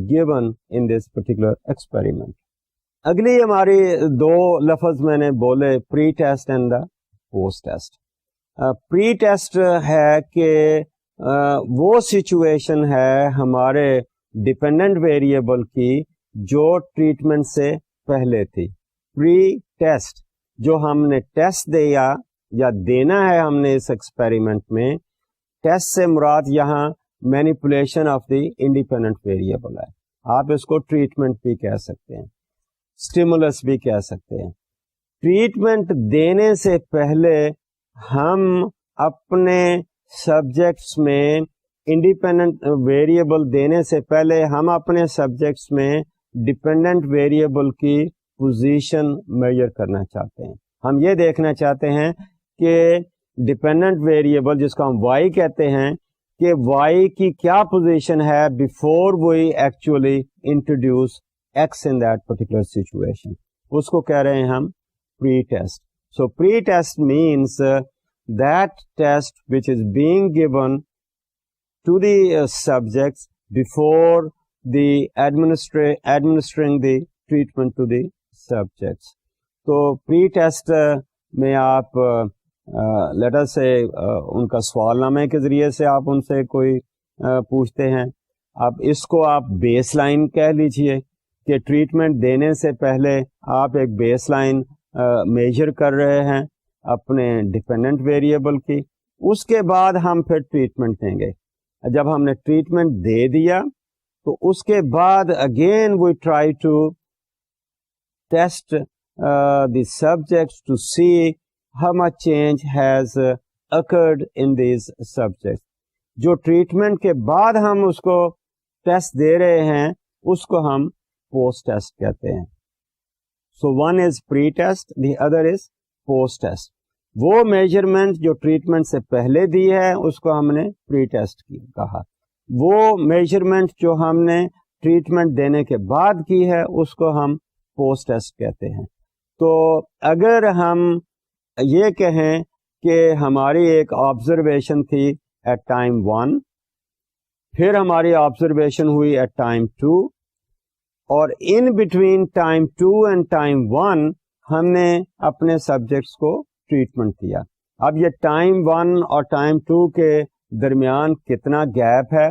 given in this particular experiment. اگلی ہماری دو لفظ میں نے بولے, pre test and the post test. Pre test ہے کہ وہ سچویشن ہے ہمارے ڈپینڈنٹ ویریبل کی جو ٹریٹمنٹ سے پہلے تھی. پری ٹیسٹ جو ہم نے ٹیسٹ دیا یا دینا ہے ہم نے اس ایکسپیریمنٹ میں, ٹیسٹ سے مراد یہاں manipulation of the independent variable ہے. آپ اس کو ٹریٹمنٹ بھی کہہ سکتے ہیں, اسٹیمولس بھی کہہ سکتے ہیں. ٹریٹمنٹ دینے سے پہلے ہم اپنے سبجیکٹس میں انڈیپینڈنٹ ویریبل دینے سے پہلے ہم اپنے سبجیکٹس میں ڈپینڈنٹ ویریبل کی پوزیشن میجر کرنا چاہتے ہیں. ہم یہ دیکھنا چاہتے ہیں کہ ڈپینڈنٹ ویریبل جس کو ہم وائی کہتے ہیں کہ وائی کی کیا پوزیشن ہے before we actually introduce X in that particular situation. اس کو کہہ رہے ہیں ہم pre test. So pre test means that test which is being given to the subjects before the administering the treatment to the subjects. تو pre test میں آپ letter سے ان کا سوال نامے کے ذریعے سے آپ ان سے کوئی پوچھتے ہیں. اب اس کو آپ بیس لائن کہہ لیجئے کہ ٹریٹمنٹ دینے سے پہلے آپ ایک بیس لائن میجر کر رہے ہیں اپنے ڈپینڈنٹ ویریبل کی. اس کے بعد ہم پھر ٹریٹمنٹ دیں گے. جب ہم نے ٹریٹمنٹ دے دیا تو اس کے بعد again we try to test the subjects to see how much change has occurred in these subjects. جو ٹریٹمنٹ کے بعد ہم اس کو ٹیسٹ دے رہے ہیں اس کو ہم پوسٹ ٹیسٹ کہتے ہیں. So one is pre test, the other is post test. وہ میجرمنٹ جو ٹریٹمنٹ سے پہلے دی ہے اس کو ہم نے پری ٹیسٹ کہا. وہ میجرمنٹ جو ہم نے ٹریٹمنٹ دینے کے بعد کی ہے اس کو ہم پوسٹ ٹیسٹ کہتے ہیں. تو اگر ہم یہ کہیں کہ ہماری ایک آبزرویشن تھی ایٹ ٹائم 1, پھر ہماری آبزرویشن ہوئی ایٹ ٹائم 2, اور in between time 2 and time 1 ہم نے اپنے سبجیکٹس کو ٹریٹمنٹ دیا. اب یہ ٹائم 1 اور ٹائم 2 کے درمیان کتنا گیپ ہے؟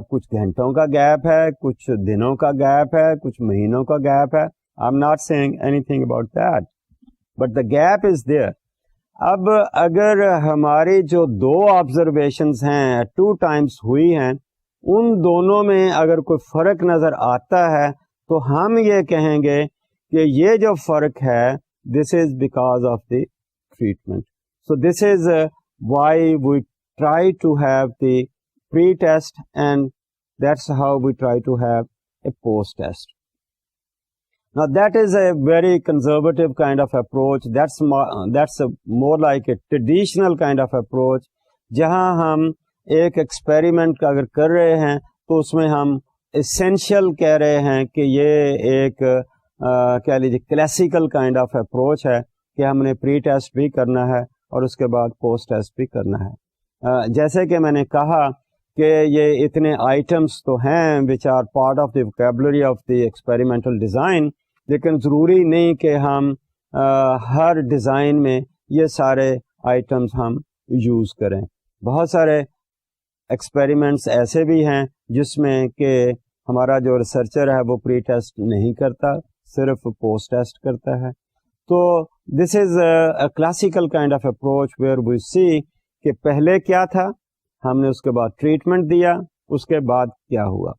کچھ گھنٹوں کا گیپ ہے, کچھ دنوں کا گیپ ہے, کچھ مہینوں کا گیپ ہے. I am not seeing anything about that, but the gap is there. اب اگر ہماری جو دو آبزرویشنز ہیں 2 ٹائمس ہوئی ہیں, ان دونوں میں اگر کوئی فرق نظر آتا ہے تو ہم یہ کہیں گے کہ یہ جو فرق ہے this is because of the treatment. So this is why we try to have the pre test and that's how we try to have a post test. Now that is a very conservative kind of approach. That's more like a traditional kind of approach. جہاں ہم ایک experiment اگر کر رہے ہیں تو اس میں ہم essential کہہ رہے ہیں کہ یہ ایک کہہ لیجیے کلاسیکل کائنڈ آف اپروچ ہے کہ ہم نے پری ٹیسٹ بھی کرنا ہے اور اس کے بعد پوسٹ ٹیسٹ بھی کرنا ہے. جیسے کہ میں نے کہا کہ یہ اتنے آئٹمس تو ہیں which are part of the vocabulary of the experimental design, لیکن ضروری نہیں کہ ہم ہر ڈیزائن میں یہ سارے آئٹمس ہم یوز کریں. بہت سارے ایکسپیریمنٹس ایسے بھی ہیں جس میں کہ ہمارا جو ریسرچر ہے وہ پری ٹیسٹ نہیں کرتا, صرف پوسٹ ٹیسٹ کرتا ہے. تو this is a classical kind of approach where we see کہ پہلے کیا تھا, ہم نے اس کے بعد ٹریٹمنٹ دیا, اس کے بعد کیا ہوا.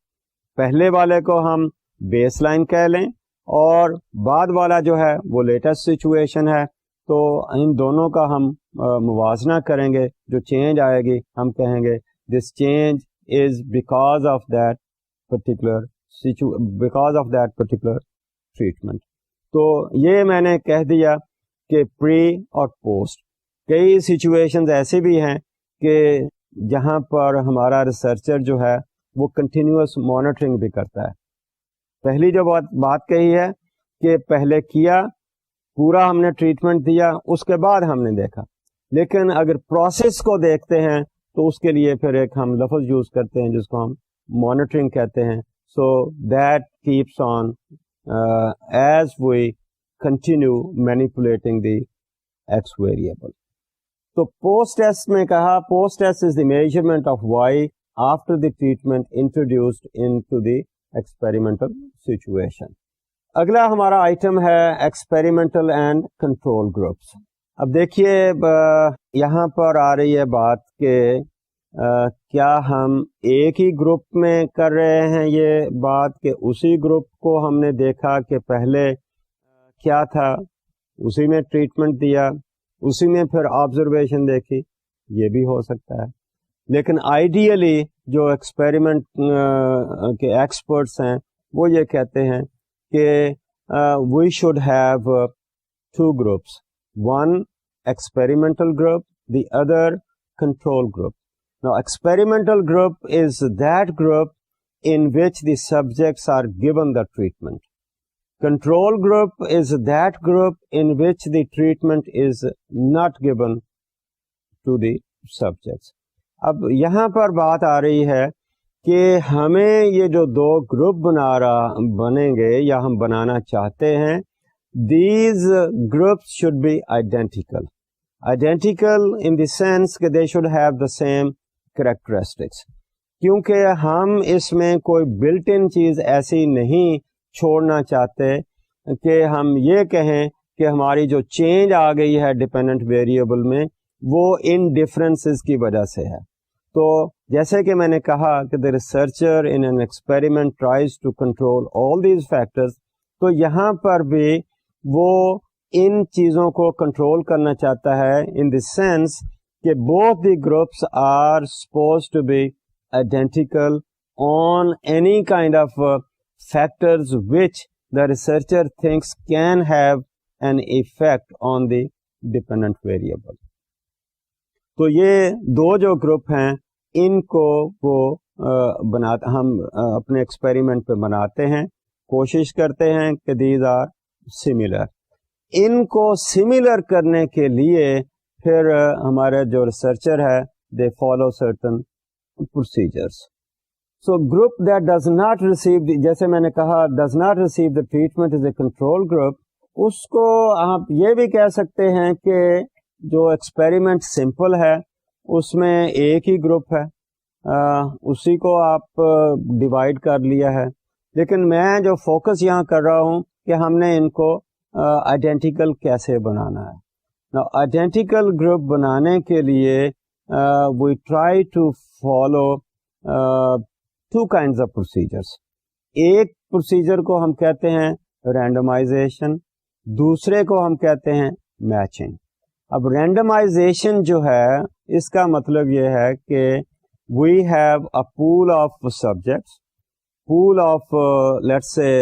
پہلے والے کو ہم بیس لائن کہہ لیں اور بعد والا جو ہے وہ لیٹسٹ سچویشن ہے. تو ان دونوں کا ہم موازنہ کریں گے, جو چینج آئے گی ہم کہیں گے this change is because of that particular treatment. تو یہ میں نے کہہ دیا کہ پری اور پوسٹ. کئی سچویشنز ایسے بھی ہیں کہ جہاں پر ہمارا ریسرچر جو ہے وہ کنٹینیوس مانیٹرنگ بھی کرتا ہے. پہلی جو بات کہی ہے کہ پہلے کیا, پورا ہم نے ٹریٹمنٹ دیا, اس کے بعد ہم نے دیکھا. لیکن اگر پروسیس کو دیکھتے ہیں تو اس کے لیے پھر ایک ہم لفظ یوز کرتے ہیں جس کو ہم مانیٹرنگ کہتے ہیں. So that keeps on as we continue manipulating the x variable. تو پوسٹ ٹیسٹ میں کہا post test is the measurement of y after the treatment introduced into the experimental situation. اگلا ہمارا آئٹم ہے ایکسپیریمنٹل اینڈ کنٹرول گروپس. اب دیکھیے یہاں پر آ رہی ہے بات کہ کیا ہم ایک ہی گروپ میں کر رہے ہیں یہ بات کہ اسی گروپ کو ہم نے دیکھا کہ پہلے کیا تھا، اسی میں ٹریٹمنٹ دیا، اسی میں پھر آبزرویشن دیکھی، یہ بھی ہو سکتا ہے. لیکن آئیڈیلی جو ایکسپیریمنٹ کے ایکسپرٹس ہیں وہ یہ کہتے ہیں کہ we should have 2 groups, one experimental group, the other control group. Now, experimental group is that group in which the subjects are given the treatment. Control group is that group in which the treatment is not given to the subjects. اب یہاں پر بات آ رہی ہے کہ ہمیں یہ جو 2 group بنیں گے یا ہم بنانا چاہتے ہیں، these groups should be identical. Identical in the sense کہ they should have the same characteristics. کیونکہ ہم اس میں کوئی بلٹ ان چیز ایسی نہیں چھوڑنا چاہتے کہ ہم یہ کہیں کہ ہماری جو چینج آ گئی ہے ڈیپینڈنٹ ویریبل میں وہ ان ڈفرینسز کی وجہ سے ہے. تو جیسے کہ میں نے کہا کہ the researcher in an experiment tries to control all these factors, تو یہاں پر بھی وہ ان چیزوں کو کنٹرول کرنا چاہتا ہے in the sense کہ both the groups are supposed to be identical on any kind of factors which the researcher thinks can have an effect on the dependent variable. تو یہ 2 جو گروپ ہیں ان کو وہ ہم اپنے ایکسپیریمنٹ پہ بناتے ہیں، کوشش کرتے ہیں کہ دیز آر سملر. ان کو سملر کرنے کے لیے پھر ہمارے جو ریسرچر ہے they follow certain procedures. So group that does not receive, جیسے میں نے کہا does not receive the treatment is a control group. اس کو آپ یہ بھی کہہ سکتے ہیں کہ جو ایکسپیریمنٹ سمپل ہے اس میں ایک ہی گروپ ہے، اسی کو آپ ڈیوائڈ کر لیا ہے. لیکن میں جو فوکس یہاں کر رہا ہوں کہ ہم نے ان کو آئیڈینٹیکل کیسے بنانا ہے. آئیڈینٹیکل گروپ بنانے کے لیے we try to follow 2 kinds of procedures. ایک پروسیجر کو ہم کہتے ہیں رینڈمائزیشن، دوسرے کو ہم کہتے ہیں میچنگ. اب رینڈمائزیشن جو ہے اس کا مطلب یہ ہے کہ we have a pool of subjects, pool of let's say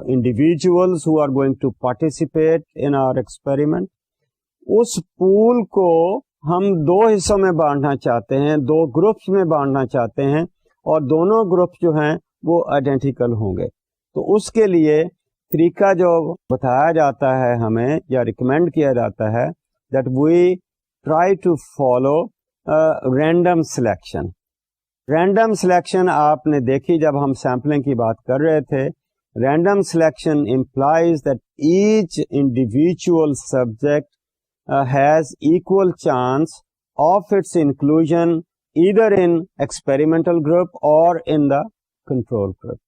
individuals who are going to participate in our experiment. اس پول کو ہم 2 حصوں میں بانٹنا چاہتے ہیں، 2 گروپس میں بانٹنا چاہتے ہیں، اور دونوں گروپس جو ہیں وہ آئیڈینٹیکل ہوں گے. تو اس کے لیے طریقہ جو بتایا جاتا ہے ہمیں یا ریکمینڈ کیا جاتا ہے that we try to follow random selection. Random selection آپ نے دیکھی جب ہم سیمپلنگ کی بات کر رہے تھے. Random selection implies that each individual subject has equal chance of its inclusion either in experimental group اور ان دا کنٹرول گروپ.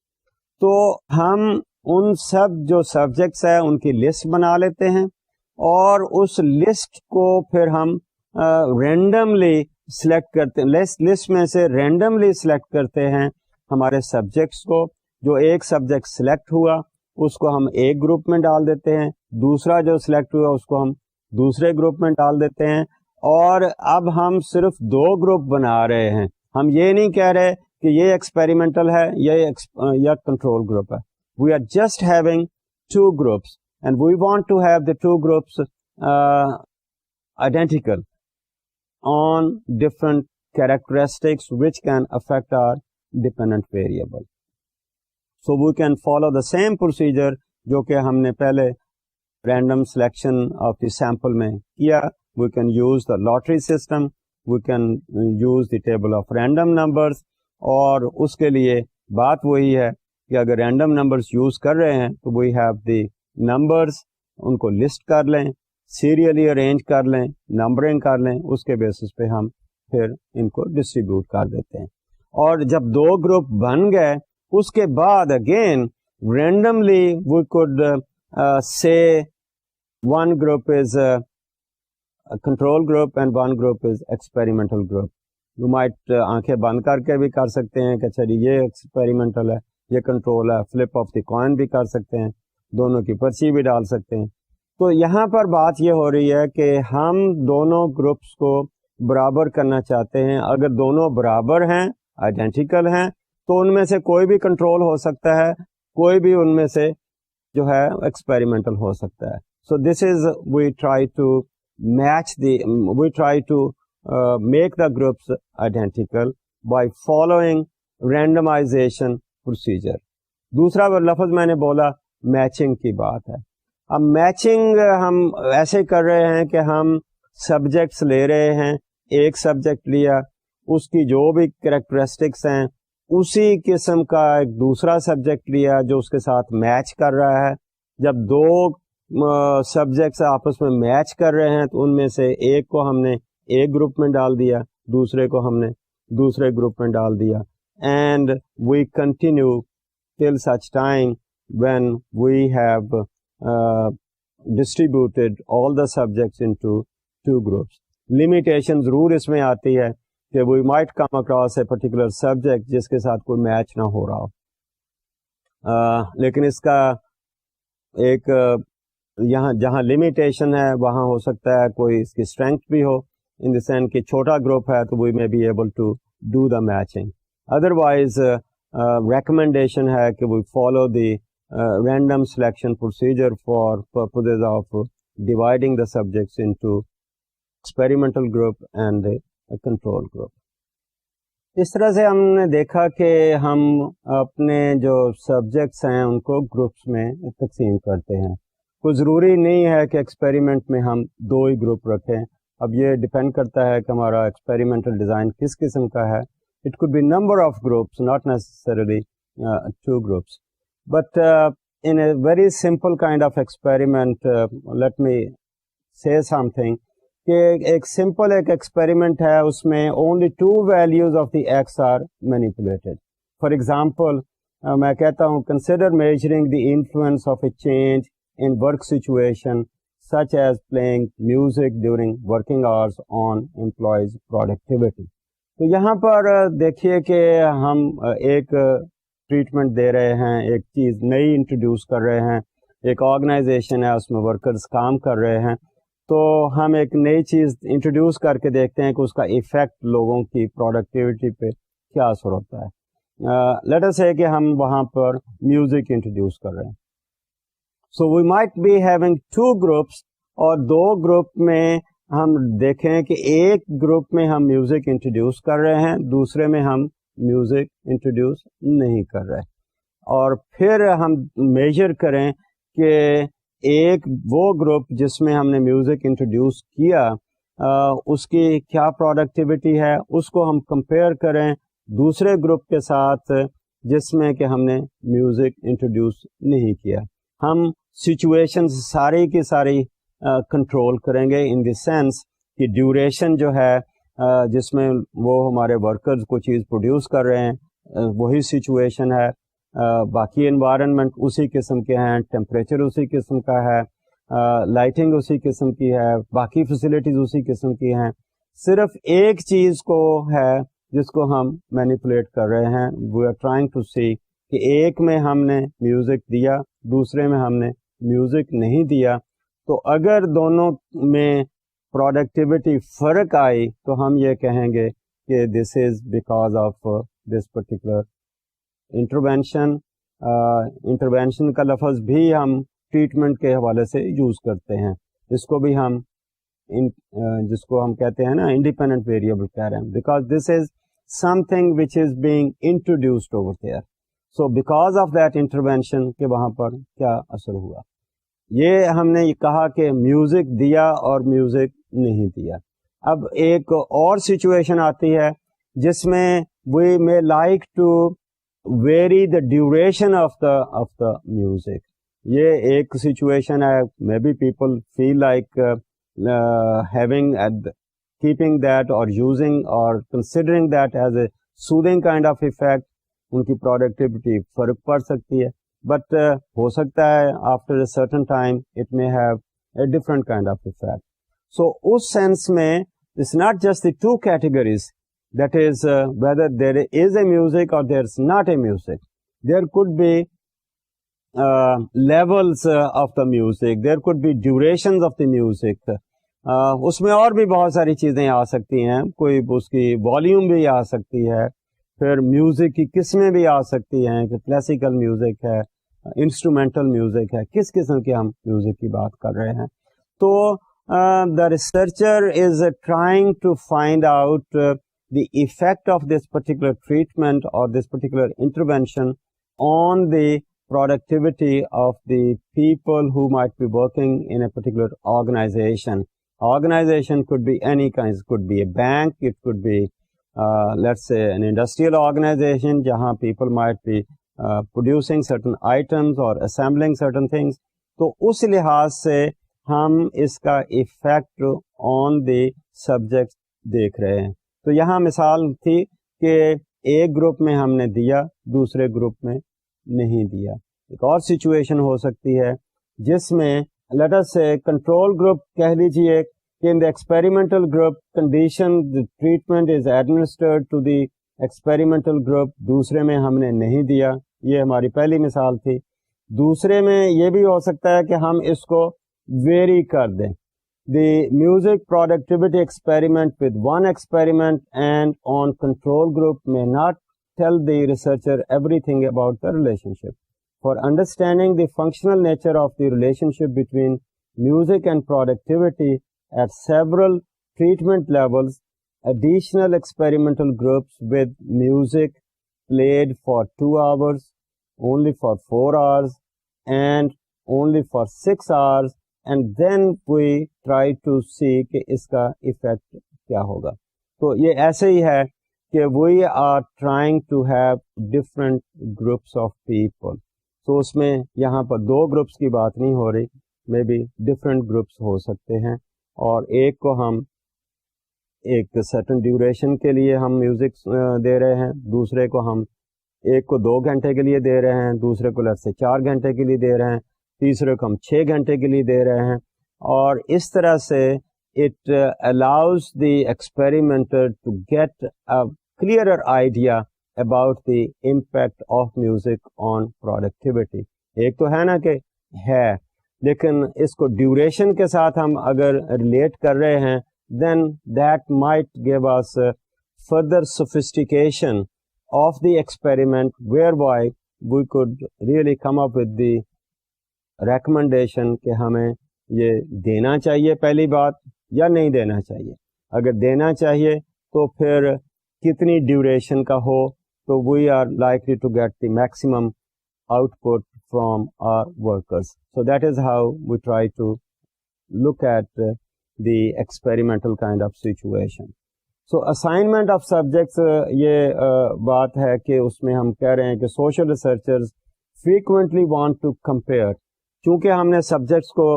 تو ہم ان سب جو سبجیکٹس ہیں ان کی لسٹ بنا لیتے ہیں اور اس لسٹ کو پھر ہم رینڈملی سلیکٹ کرتے ہیں، لسٹ میں سے رینڈملی سلیکٹ کرتے ہیں ہمارے سبجیکٹس کو. جو ایک سبجیکٹ سلیکٹ ہوا اس کو ہم ایک گروپ میں ڈال دیتے ہیں، دوسرا جو سلیکٹ ہوا اس کو ہم دوسرے گروپ میں ڈال دیتے ہیں. اور اب ہم صرف 2 گروپ بنا رہے ہیں، ہم یہ نہیں کہہ رہے کہ یہ ایکسپیریمنٹل ہے یا کنٹرول گروپ ہے. We are just having 2 groups and we want to have the 2 groups identical on different characteristics which can affect our dependent variable. So we can follow the same procedure جو کہ ہم نے پہلے random selection of the sample میں کیا. We can use the lottery system, we can use the table of random numbers. اور اس کے لیے بات وہی ہے کہ اگر random numbers یوز کر رہے ہیں تو we have the numbers، ان کو لسٹ کر لیں، سیریلی ارینج کر لیں، نمبرنگ کر لیں، اس کے بیسس پہ ہم پھر ان کو ڈسٹریبیوٹ کر دیتے ہیں. اور جب 2 گروپ بن گئے اس کے بعد اگین رینڈملی وی کوڈ سے 1 group is control group and 1 group is experimental group. You might آنکھیں بند کر کے بھی کر سکتے ہیں کہ اچھا جی یہ ایکسپیریمنٹل ہے، یہ کنٹرول ہے، فلپ آف دی کوائن بھی کر سکتے ہیں، دونوں کی پرچی بھی ڈال سکتے ہیں. تو یہاں پر بات یہ ہو رہی ہے کہ ہم دونوں گروپس کو برابر کرنا چاہتے ہیں. اگر دونوں برابر ہیں، آئیڈینٹیکل ہیں، تو ان میں سے کوئی بھی کنٹرول ہو سکتا ہے، کوئی بھی ان میں سے جو ہے ایکسپیریمنٹل ہو سکتا ہے. So this is we try to make the groups identical by following randomization procedure. دوسرا لفظ میں نے بولا میچنگ کی بات ہے. اب میچنگ ہم ایسے کر رہے ہیں کہ ہم سبجیکٹس لے رہے ہیں، ایک سبجیکٹ لیا، اس کی جو بھی کریکٹرسٹکس ہیں اسی قسم کا ایک دوسرا سبجیکٹ لیا جو اس کے ساتھ میچ کر رہا ہے. جب دو سبجیکٹس آپس میں میچ کر رہے ہیں تو ان میں سے ایک کو ہم نے ایک گروپ میں ڈال دیا، دوسرے کو ہم نے دوسرے گروپ میں ڈال دیا. And we continue till such time when we have distributed all the subjects into two groups. Limitation ضرور اس میں آتی ہے کہ we might come across a particular subject جس کے ساتھ کوئی میچ نہ ہو رہا ہو، لیکن اس کا ایک یہاں جہاں لمیٹیشن ہے وہاں ہو سکتا ہے کوئی اس کی اسٹرینتھ بھی ہو، ان دی سینس کہ چھوٹا گروپ ہے تو we may be able to do the matching. Otherwise recommendation ہے کہ we follow the random selection procedure for purposes of dividing the subjects into experimental group and a control group. اس طرح سے ہم نے دیکھا کہ ہم اپنے جو سبجیکٹس ہیں ان کو گروپس میں تقسیم کرتے ہیں. کوئی ضروری نہیں ہے کہ ایکسپیریمنٹ میں ہم دو ہی گروپ رکھیں. اب یہ ڈپینڈ کرتا ہے کہ ہمارا ایکسپیریمنٹل ڈیزائن کس قسم کا ہے. It could be number of groups, not necessarily two groups. But in a very simple kind of experiment, let me say something. کہ ایک سمپل ایک ایکسپیریمنٹ ہے، اس میں only two values of the x are manipulated. For example, میں کہتا ہوں consider measuring the influence of a change in work situation such as playing music during working hours on employees' productivity. تو یہاں پر دیکھیے کہ ہم ایک ٹریٹمنٹ دے رہے ہیں، ایک چیز نئی انٹروڈیوس کر رہے ہیں، ایک آرگنائزیشن ہے اس میں ورکرز کام کر رہے ہیں، تو ہم ایک نئی چیز انٹروڈیوس کر کے دیکھتے ہیں کہ اس کا ایفیکٹ لوگوں کی پروڈکٹیوٹی پہ کیا اثر ہوتا ہے. لیٹ اس سے کہ ہم وہاں پر میوزک انٹروڈیوس کر رہے ہیں. So we might be having two groups, اور دو گروپ میں ہم دیکھیں کہ ایک گروپ میں ہم میوزک انٹروڈیوس کر رہے ہیں، دوسرے میں ہم میوزک انٹروڈیوس نہیں کر رہے، اور پھر ہم میجر کریں کہ ایک وہ گروپ جس میں ہم نے میوزک انٹروڈیوس کیا اس کی کیا پروڈکٹیوٹی ہے، اس کو ہم کمپیئر کریں دوسرے گروپ کے ساتھ جس میں کہ ہم نے میوزک انٹروڈیوس نہیں کیا. ہم سچویشن ساری کی ساری کنٹرول کریں گے ان دی سینس کہ ڈیوریشن جو ہے جس میں وہ ہمارے ورکرز کو چیز پروڈیوس کر رہے ہیں وہی سچویشن ہے، باقی انوائرنمنٹ اسی قسم کے ہیں، ٹیمپریچر اسی قسم کا ہے، لائٹنگ اسی قسم کی ہے، باقی فیسلٹیز اسی قسم کی ہیں. صرف ایک چیز کو ہے جس کو ہم مینیپولیٹ کر رہے ہیں. وی آر ٹرائنگ ٹو سی کہ ایک میں ہم نے میوزک دیا، دوسرے میں ہم نے میوزک نہیں دیا، تو اگر دونوں میں پروڈکٹیوٹی فرق آئی تو ہم یہ کہیں گے کہ this is because of this particular intervention. Intervention کا لفظ بھی ہم ٹریٹمنٹ کے حوالے سے یوز کرتے ہیں، جس کو بھی ہم جس کو ہم کہتے ہیں نا انڈیپینڈنٹ ویریبل کہہ رہے ہیں، because this is some thing which is being introduced over there. So because of that intervention کہ وہاں پر کیا اثر ہوا. یہ ہم نے یہ کہا کہ میوزک دیا اور میوزک نہیں دیا. اب ایک اور سچویشن آتی ہے جس میں we may like to vary the duration of the music. یہ ایک سچویشن ہے، maybe people feel like having keeping that اور یوزنگ اور considering that as a soothing kind of effect. ان کی پروڈکٹیوٹی فرق پڑ سکتی ہے، بٹ ہو سکتا ہے after a certain time it may have a different kind of effect. So اس سینس میں it's not just the two categories that is whether there is a music or there's not a music. There could be levels of the music, there could be durations of the music. اس میں اور بھی بہت ساری چیزیں آ سکتی ہیں, کوئی اس کی والیوم بھی آ سکتی ہے, پھر میوزک کی قسمیں بھی آ سکتی ہیں کہ کلاسیکل میوزک ہے, انسٹرومینٹل میوزک ہے, کس قسم کے ہم میوزک کی بات کر رہے ہیں. تو the researcher is trying to find out the effect of this particular treatment or this particular intervention on the productivity of the people who might be working in a particular organization. Organization could be any kind. It could be a bank, it could be let's say an industrial organization jahan people might be producing certain items or assembling certain things. تو اس لحاظ سے ہم اس کا effect on the subject دیکھ رہے ہیں. تو یہاں مثال تھی کہ ایک گروپ میں ہم نے دیا, دوسرے گروپ میں نہیں دیا. ایک اور سچویشن ہو سکتی ہے جس میں لیٹ اس سے کنٹرول گروپ کہہ لیجیے کہ in the experimental group condition treatment is administered to the experimental group, دوسرے میں ہم نے نہیں دیا. یہ ہماری پہلی مثال تھی. دوسرے میں یہ بھی ہو سکتا ہے کہ ہم اس کو ویری کر دیں. The music productivity experiment with one experiment and an control group may not tell the researcher everything about the relationship. For understanding the functional nature of the relationship between music and productivity at several treatment levels, additional experimental groups with music played for 2 hours, only for 4 hours, and only for 6 hours, and then we try to see کہ اس کا effect کیا ہوگا. تو یہ ایسے ہی ہے کہ we are trying to have different groups of people. تو اس میں یہاں پر 2 گروپس کی بات نہیں ہو رہی, مے بی ڈفرینٹ گروپس ہو سکتے ہیں, اور ایک کو ہم ایک سرٹن ڈیوریشن کے لیے ہم میوزک دے رہے ہیں, دوسرے کو ہم ایک کو 2 گھنٹے کے لیے دے رہے ہیں, دوسرے کو لٹ سے 4 گھنٹے کے لیے دے رہے ہیں, تیسرے کو ہم 6 گھنٹے کے لیے دے رہے ہیں. اور اس طرح سے it allows the experimenter to get a clearer idea about the impact of music on productivity. ایک تو ہے نا کہ ہے, لیکن اس کو ڈیوریشن کے ساتھ ہم اگر ریلیٹ کر رہے ہیں then that might give us further sophistication of the experiment whereby we could really come up with the recommendation کہ ہمیں یہ دینا چاہیے پہلی بات یا نہیں دینا چاہیے. اگر دینا چاہیے تو پھر کتنی ڈیوریشن کا ہو, so we are likely to get the maximum output from our workers. So that is how we try to look at the experimental kind of situation. So assignment of subjects, یہ بات ہے کہ اس میں ہم کہہ رہے ہیں کہ social researchers frequently want to compare. چونکہ ہم نے سبجیکٹس کو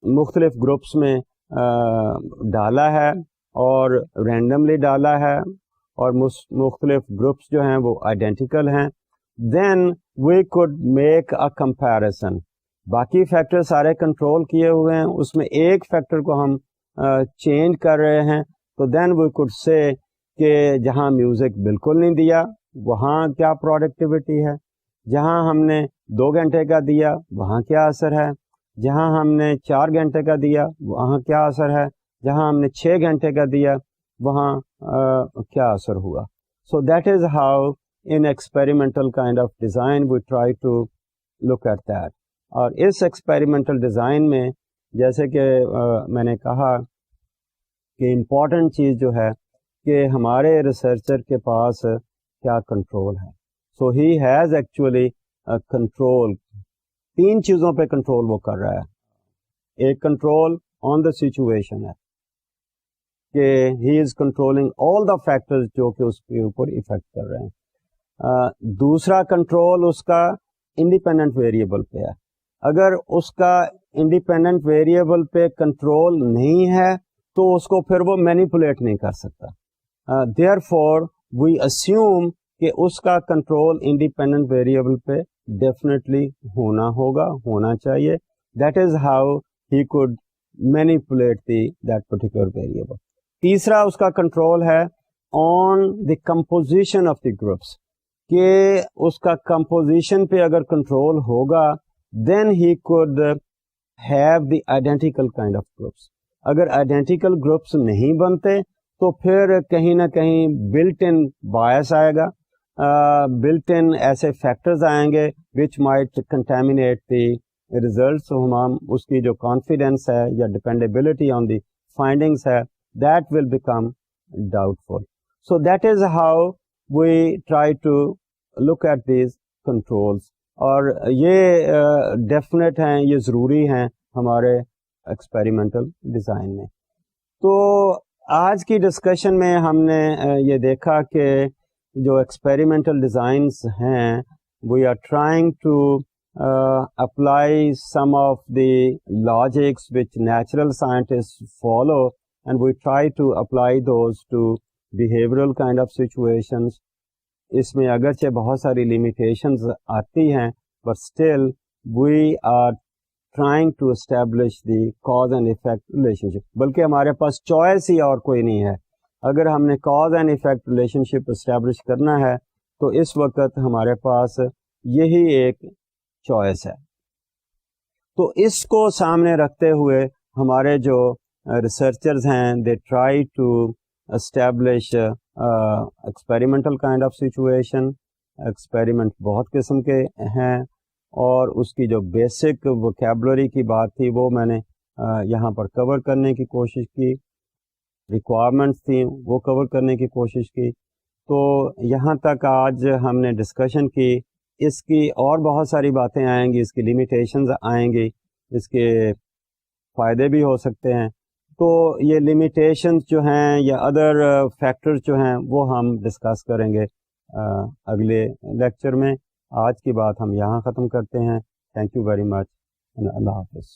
مختلف گروپس میں ڈالا ہے اور رینڈملی ڈالا ہے, اور مختلف گروپس جو ہیں وہ آئیڈینٹیکل ہیں, then we could make a comparison. باقی فیکٹر سارے کنٹرول کیے ہوئے ہیں, اس میں ایک فیکٹر کو ہم چینج کر رہے ہیں, تو دین وی کوڈ سے کہ جہاں میوزک بالکل نہیں دیا وہاں کیا پروڈکٹیوٹی ہے, جہاں ہم نے 2 گھنٹے کا دیا وہاں کیا اثر ہے, جہاں ہم نے 4 گھنٹے کا دیا وہاں کیا اثر ہے, جہاں ہم نے 6 گھنٹے کا دیا وہاں کیا اثر ہوا. So that is how in experimental kind of design we try to look at that. اور اس ایکسپیریمنٹل ڈیزائن میں جیسے کہ میں نے کہا کہ امپورٹنٹ چیز جو ہے کہ ہمارے ریسرچر کے پاس کیا کنٹرول ہے. سو ہی ہیز ایکچولی کنٹرول, 3 چیزوں پہ کنٹرول وہ کر رہا ہے. ایک کنٹرول آن دا سچویشن ہے کہ ہی is controlling all the factors جو کہ اس کے اوپر افیکٹ کر رہے ہیں. دوسرا کنٹرول اس کا انڈیپینڈنٹ ویریبل پہ ہے. اگر اس کا انڈیپینڈنٹ ویریبل پہ کنٹرول نہیں ہے تو اس کو پھر وہ مینیپولیٹ نہیں کر سکتا. دیئر فور وی اسیوم کہ اس کا کنٹرول انڈیپینڈنٹ ویریبل پہ ڈیفینیٹلی ہونا چاہیے. That is how he could manipulate that particular variable. تیسرا اس کا کنٹرول ہے on the composition of the groups, کہ اس کا composition پہ اگر control ہوگا then he could have the identical kind of groups. اگر identical groups نہیں بنتے تو پھر کہیں نہ کہیں built in bias آئے گا, built in ایسے factors آئیں گے which might contaminate the results. ہم اس کی جو confidence ہے یا dependability on the findings ہے that will become doubtful. So that is how we try to look at these controls. اور یہ definite ہیں, یہ ضروری ہیں ہمارے experimental design میں. تو آج کی ڈسکشن میں ہم نے یہ دیکھا کہ جو experimental designs ہیں we are trying to apply some of the logics which natural scientists follow, and we try to apply those to behavioral kind of situations. اس میں اگرچہ بہت ساری limitations آتی ہیں but still we are trying to establish the cause and effect relationship. بلکہ ہمارے پاس choice ہی اور کوئی نہیں ہے. اگر ہم نے cause and effect relationship establish کرنا ہے تو اس وقت ہمارے پاس یہی ایک choice ہے. تو اس کو سامنے رکھتے ہوئے ہمارے جو ریسرچرز ہیں they try to establish experimental kind of situation. Experiment بہت قسم کے ہیں اور اس کی جو بیسک ووکیبلری کی بات تھی وہ میں نے یہاں پر کور کرنے کی کوشش کی, ریکوائرمنٹس تھیں وہ کور کرنے کی کوشش کی. تو یہاں تک آج ہم نے ڈسکشن کی. اس کی اور بہت ساری باتیں آئیں گی, اس کی لیمیٹیشنز آئیں گی, اس کے فائدے بھی ہو سکتے ہیں. تو یہ لیمیٹیشنز جو ہیں یا ادر فیکٹرز جو ہیں وہ ہم ڈسکس کریں گے اگلے لیکچر میں. آج کی بات ہم یہاں ختم کرتے ہیں. Thank you very much. اللہ حافظ.